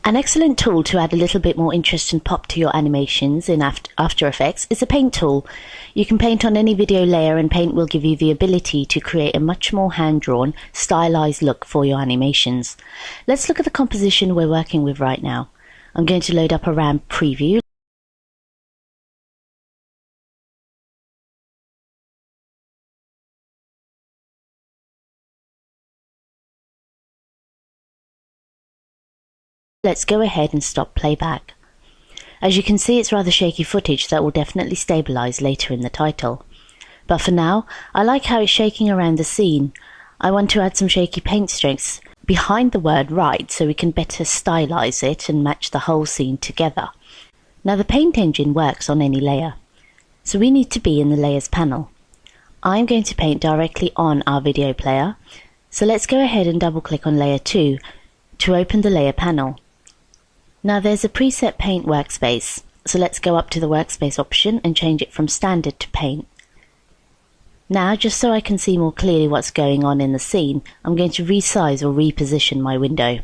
An excellent tool to add a little bit more interest and pop to your animations in After Effects is the Paint tool. You can paint on any video layer and Paint will give you the ability to create a much more hand-drawn, stylized look for your animations. Let's look at the composition we're working with right now. I'm going to load up a RAM preview. Let's go ahead and stop playback. As you can see, it's rather shaky footage that will definitely stabilize later in the title. But for now, I like how it's shaking around the scene. I want to add some shaky paint strokes behind the word "ride" so we can better stylize it and match the whole scene together. Now the paint engine works on any layer, so we need to be in the layers panel. I'm going to paint directly on our video player, so let's go ahead and double click on layer 2 to open the layer panel. Now there's a preset paint workspace, so let's go up to the workspace option and change it from standard to paint. Now, just so I can see more clearly what's going on in the scene, I'm going to resize or reposition my window.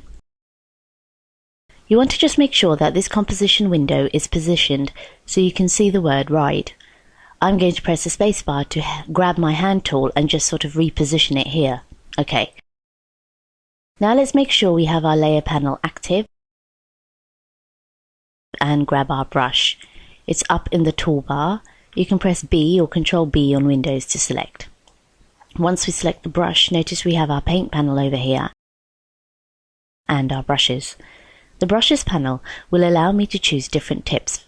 You want to just make sure that this composition window is positioned so you can see the word "ride." I'm going to press the spacebar to grab my hand tool and just sort of reposition it here. Okay. Now let's make sure we have our layer panel active and grab our brush. It's up in the toolbar. You can press B or Control B on Windows to select. Once we select the brush, notice we have our paint panel over here and our brushes. The brushes panel will allow me to choose different tips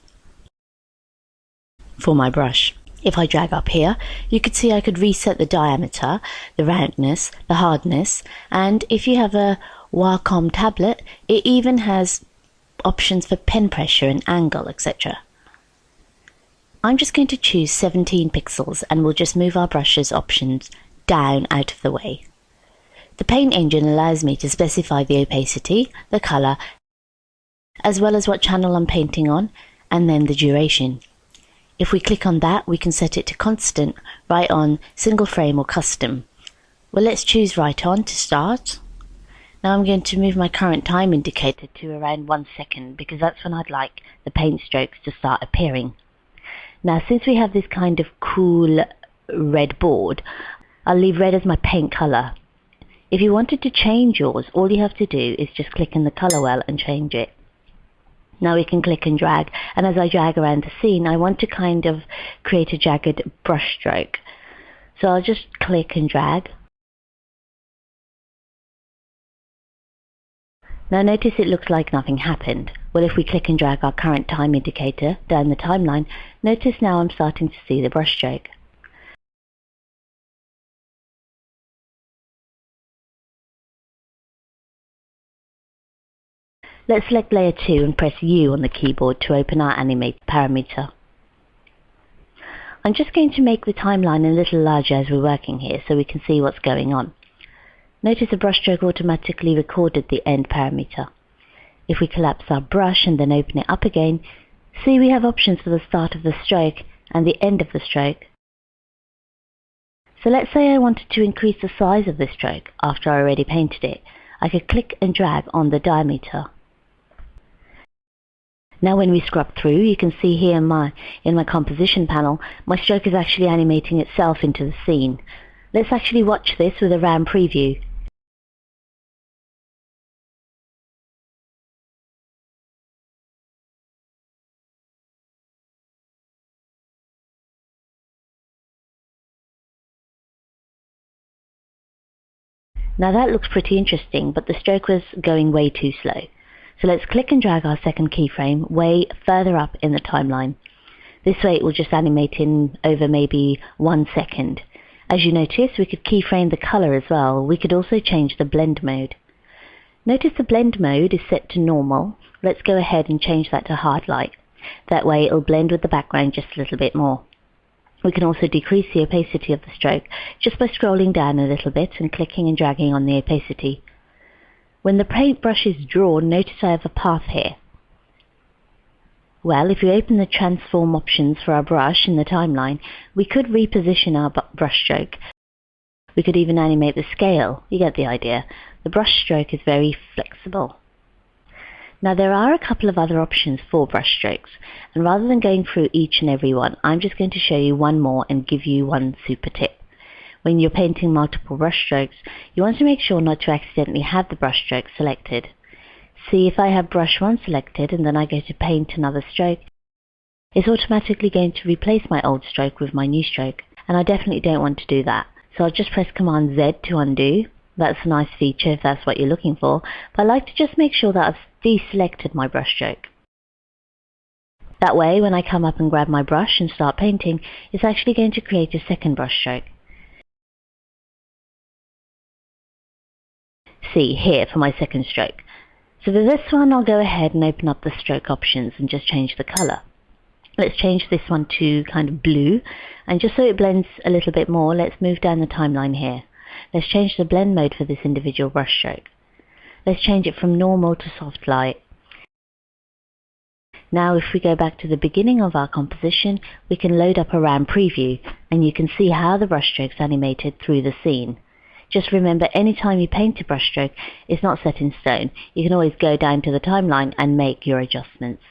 for my brush. If I drag up here, you could see I could reset the diameter, the roundness, the hardness, and if you have a Wacom tablet, it even has options for pen pressure and angle, etc. I'm just going to choose 17 pixels and we'll just move our brushes options down out of the way. The paint engine allows me to specify the opacity, the color, as well as what channel I'm painting on, and then the duration. If we click on that, we can set it to constant, right on, single frame or custom. Well, let's choose right on to start. Now I'm going to move my current time indicator to around 1 second because that's when I'd like the paint strokes to start appearing. Now since we have this kind of cool red board, I'll leave red as my paint color. If you wanted to change yours, all you have to do is just click in the color wheel and change it. Now we can click and drag, and as I drag around the scene, I want to kind of create a jagged brush stroke. So I'll just click and drag. Now notice it looks like nothing happened. Well, if we click and drag our current time indicator down the timeline, notice now I'm starting to see the brush stroke. Let's select layer 2 and press U on the keyboard to open our animate parameter. I'm just going to make the timeline a little larger as we're working here so we can see what's going on. Notice the brushstroke automatically recorded the end parameter. If we collapse our brush and then open it up again, see we have options for the start of the stroke and the end of the stroke. So let's say I wanted to increase the size of the stroke after I already painted it. I could click and drag on the diameter. Now when we scrub through, you can see here in my composition panel, my stroke is actually animating itself into the scene. Let's actually watch this with a RAM preview. Now that looks pretty interesting, but the stroke was going way too slow. So let's click and drag our second keyframe way further up in the timeline. This way it will just animate in over maybe 1 second. As you notice, we could keyframe the color as well. We could also change the blend mode. Notice the blend mode is set to normal. Let's go ahead and change that to hard light. That way it'll blend with the background just a little bit more. We can also decrease the opacity of the stroke just by scrolling down a little bit and clicking and dragging on the opacity. When the paintbrush is drawn, notice I have a path here. Well, if we open the transform options for our brush in the timeline, we could reposition our brush stroke. We could even animate the scale. You get the idea. The brush stroke is very flexible. Now there are a couple of other options for brush strokes, and rather than going through each and every one, I'm just going to show you one more and give you one super tip. When you're painting multiple brush strokes, you want to make sure not to accidentally have the brush stroke selected. See, if I have brush 1 selected and then I go to paint another stroke, it's automatically going to replace my old stroke with my new stroke, and I definitely don't want to do that. So I'll just press Command Z to undo. That's a nice feature if that's what you're looking for, but I like to just make sure that I've deselected my brush stroke. That way, when I come up and grab my brush and start painting, it's actually going to create a second brush stroke. See, here for my second stroke. So for this one, I'll go ahead and open up the stroke options and just change the colour. Let's change this one to kind of blue, and just so it blends a little bit more, let's move down the timeline here. Let's change the blend mode for this individual brush stroke. Let's change it from normal to soft light. Now if we go back to the beginning of our composition, we can load up a RAM preview, and you can see how the brush strokes animated through the scene. Just remember, anytime you paint a brush stroke, it's not set in stone. You can always go down to the timeline and make your adjustments.